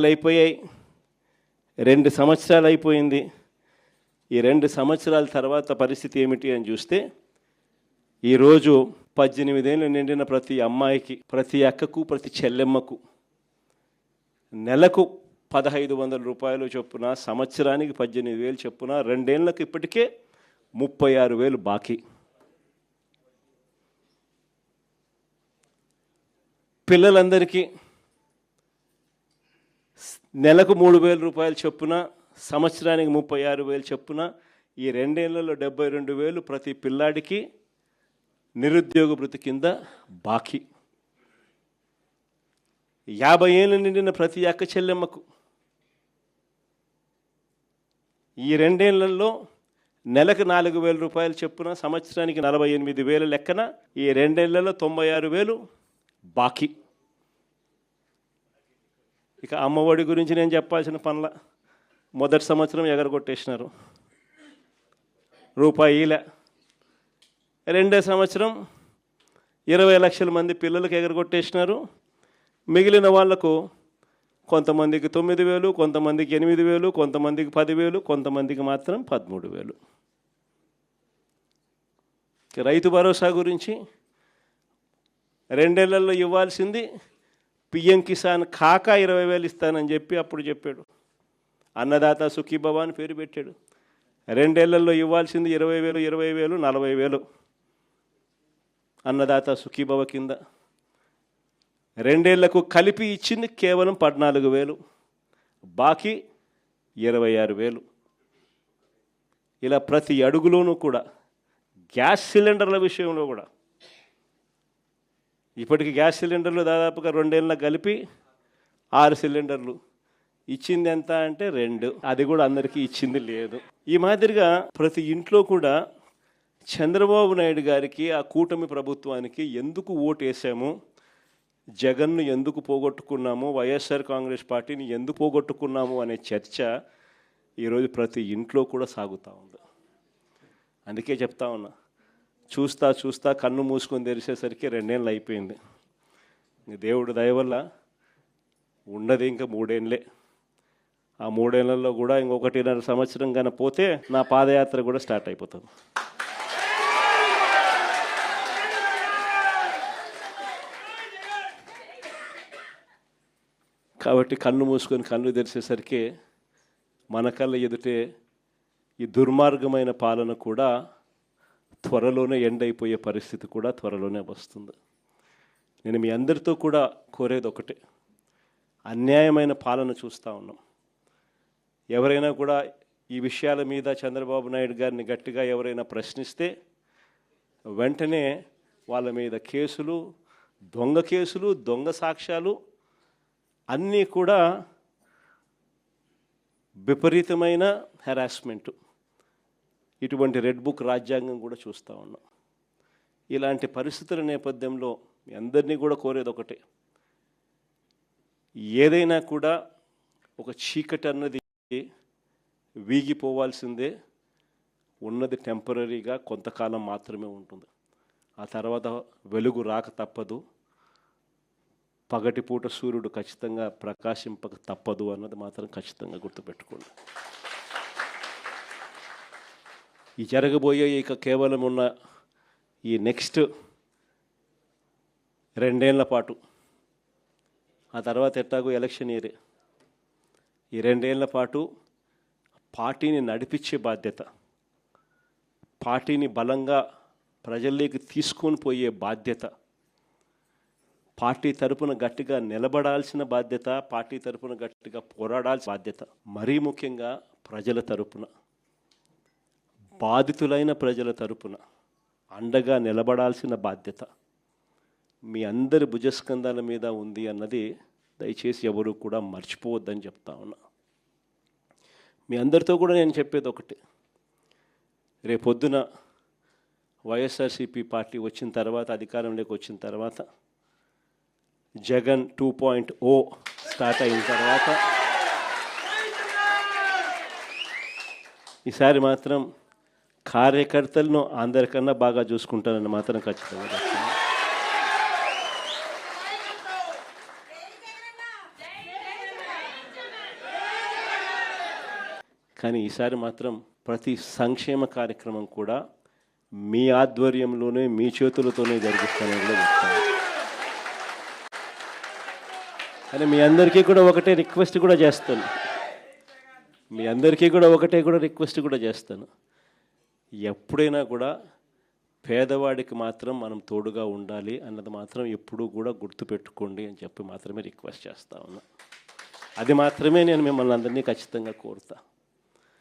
అయిపోయాయి. 2 సంవత్సరాలు అయిపోయింది. ఈ 2 సంవత్సరాల తర్వాత పరిస్థితి ఏమిటి అని చూస్తే ఈరోజు 18 ఏళ్ళు నిండిన ప్రతి అమ్మాయికి, ప్రతి అక్కకు, ప్రతి చెల్లెమ్మకు నెలకు 1500 రూపాయలు చొప్పున, సంవత్సరానికి 18,000 చొప్పున, 2 ఏళ్ళకి ఇప్పటికే 36,000 బాకీ. పిల్లలందరికీ నెలకు 3,000 రూపాయలు చొప్పున, సంవత్సరానికి 36,000 చొప్పున, ఈ 2 ఏళ్లలో 72,000 ప్రతి పిల్లాడికి నిరుద్యోగ భృతి కింద బాకీ. 50 ఏళ్ళు నిండిన ప్రతి అక్క చెల్లెమ్మకు ఈ 2 ఏళ్లలో నెలకు 4,000 రూపాయలు చొప్పున, సంవత్సరానికి 48,000 లెక్కన, ఈ 2 ఏళ్లలో 96,000 బాకీ. ఇక అమ్మఒడి గురించి నేను చెప్పాల్సిన పనుల, మొదటి సంవత్సరం ఎగరగొట్టేసినారు, రూపాయిలే. 2వ సంవత్సరం 20 లక్షల మంది పిల్లలకు ఎగరగొట్టేసినారు. మిగిలిన వాళ్లకు కొంతమందికి 9,000, కొంతమందికి 8,000, కొంతమందికి 10,000, కొంతమందికి మాత్రం 13,000. రైతు భరోసా గురించి 2 ఏళ్లలో ఇవ్వాల్సింది పిఎం కిసాన్ కాక 20,000 ఇస్తానని చెప్పి అప్పుడు చెప్పాడు. అన్నదాత సుఖీభవ అని పేరు పెట్టాడు. 2 ఏళ్లలో ఇవ్వాల్సింది 20,000, 20,000, 40,000 అన్నదాత సుఖీభవ కింద. 2 ఏళ్లకు కలిపి ఇచ్చింది కేవలం 14,000, బాకీ 26,000. ఇలా ప్రతి అడుగులోనూ కూడా, గ్యాస్ సిలిండర్ల విషయంలో కూడా ఇప్పటికి గ్యాస్ సిలిండర్లు దాదాపుగా 2 ఏళ్ళ కలిపి 6 సిలిండర్లు. ఇచ్చింది ఎంత అంటే 2, అది కూడా అందరికీ ఇచ్చింది లేదు. ఈ మాదిరిగా ప్రతి ఇంట్లో కూడా చంద్రబాబు నాయుడు గారికి, ఆ కూటమి ప్రభుత్వానికి ఎందుకు ఓటేసాము, జగన్ను ఎందుకు పోగొట్టుకున్నాము, వైఎస్ఆర్ కాంగ్రెస్ పార్టీని ఎందుకు పోగొట్టుకున్నాము అనే చర్చ ఈరోజు ప్రతి ఇంట్లో కూడా సాగుతూ ఉంది. అందుకే చెప్తా ఉన్నా, చూస్తా చూస్తా కన్ను మూసుకొని తెరిచేసరికి 2 ఏళ్ళు అయిపోయింది. దేవుడు దయ వల్ల ఉన్నది ఇంకా 3 ఏళ్ళే. ఆ 3 ఏళ్లలో కూడా ఇంకొకటిన్నర సంవత్సరం కన్నా పోతే నా పాదయాత్ర కూడా స్టార్ట్ అయిపోతుంది. కాబట్టి కన్ను మూసుకొని కన్ను తెరిచేసరికి మన కళ్ళ ఎదుటే ఈ దుర్మార్గమైన పాలన కూడా త్వరలోనే ఎండ్ అయిపోయే పరిస్థితి కూడా త్వరలోనే వస్తుంది. నేను మీ అందరితో కూడా కోరేది ఒకటే, అన్యాయమైన పాలన చూస్తూ ఉన్నాం. ఎవరైనా కూడా ఈ విషయాల మీద చంద్రబాబు నాయుడు గారిని గట్టిగా ఎవరైనా ప్రశ్నిస్తే వెంటనే వాళ్ళ మీద కేసులు, దొంగ కేసులు, దొంగ సాక్ష్యాలు అన్నీ కూడా విపరీతమైన హెరాస్మెంటు, ఇటువంటి రెడ్ బుక్ రాజ్యాంగం కూడా చూస్తూ ఉన్నాం. ఇలాంటి పరిస్థితుల నేపథ్యంలో మీ అందరినీ కూడా కోరేది ఒకటే, ఏదైనా కూడా ఒక చీకటి అన్నది వీగిపోవాల్సిందే. ఉన్నది టెంపరీగా కొంతకాలం మాత్రమే ఉంటుంది. ఆ తర్వాత వెలుగు రాక తప్పదు. పగటిపూట సూర్యుడు ఖచ్చితంగా ప్రకాశింపక తప్పదు అన్నది మాత్రం ఖచ్చితంగా గుర్తుపెట్టుకోండి. ఈ జరగబోయే ఇక కేవలం ఉన్న ఈ నెక్స్ట్ 2 ఏళ్ల పాటు, ఆ తర్వాత ఎట్టాగో ఎలక్షన్ ఇయరే, ఈ 2 ఏళ్ల పాటు పార్టీని నడిపించే బాధ్యత, పార్టీని బలంగా ప్రజల్లోకి తీసుకొని పోయే బాధ్యత, పార్టీ తరపున గట్టిగా నిలబడాల్సిన బాధ్యత, పార్టీ తరపున గట్టిగా పోరాడాల్సిన బాధ్యత, మరీ ముఖ్యంగా ప్రజల తరపున, బాధితులైన ప్రజల తరపున అండగా నిలబడాల్సిన బాధ్యత మీ అందరి భుజస్కంధాల మీద ఉంది అన్నది దయచేసి ఎవరు కూడా మర్చిపోవద్దని చెప్తా ఉన్నా. మీ అందరితో కూడా నేను చెప్పేది ఒకటి, రేపొద్దున వైఎస్ఆర్సీపీ పార్టీ వచ్చిన తర్వాత, అధికారంలోకి వచ్చిన తర్వాత, జగన్ 2.0 స్టార్ట్ అయిన తర్వాత ఈసారి మాత్రం కార్యకర్తలను అందరికన్నా బాగా చూసుకుంటానని మాత్రం ఖచ్చితంగా చెప్తాను. కానీ ఈసారి మాత్రం ప్రతి సంక్షేమ కార్యక్రమం కూడా మీ ఆధ్వర్యంలోనే మీ చేతులతోనే జరిగిస్తానని కూడా చెప్తాను. కానీ మీ అందరికీ కూడా ఒకటే రిక్వెస్ట్ కూడా చేస్తాను, మీ అందరికీ కూడా ఒకటే రిక్వెస్ట్ కూడా చేస్తాను. ఎప్పుడైనా కూడా పేదవాడికి మాత్రం మనం తోడుగా ఉండాలి అన్నది మాత్రం ఎప్పుడూ కూడా గుర్తుపెట్టుకోండి అని చెప్పి మాత్రమే రిక్వెస్ట్ చేస్తా ఉన్నా. అది మాత్రమే నేను మిమ్మల్ని అందరినీ ఖచ్చితంగా కోరుతా.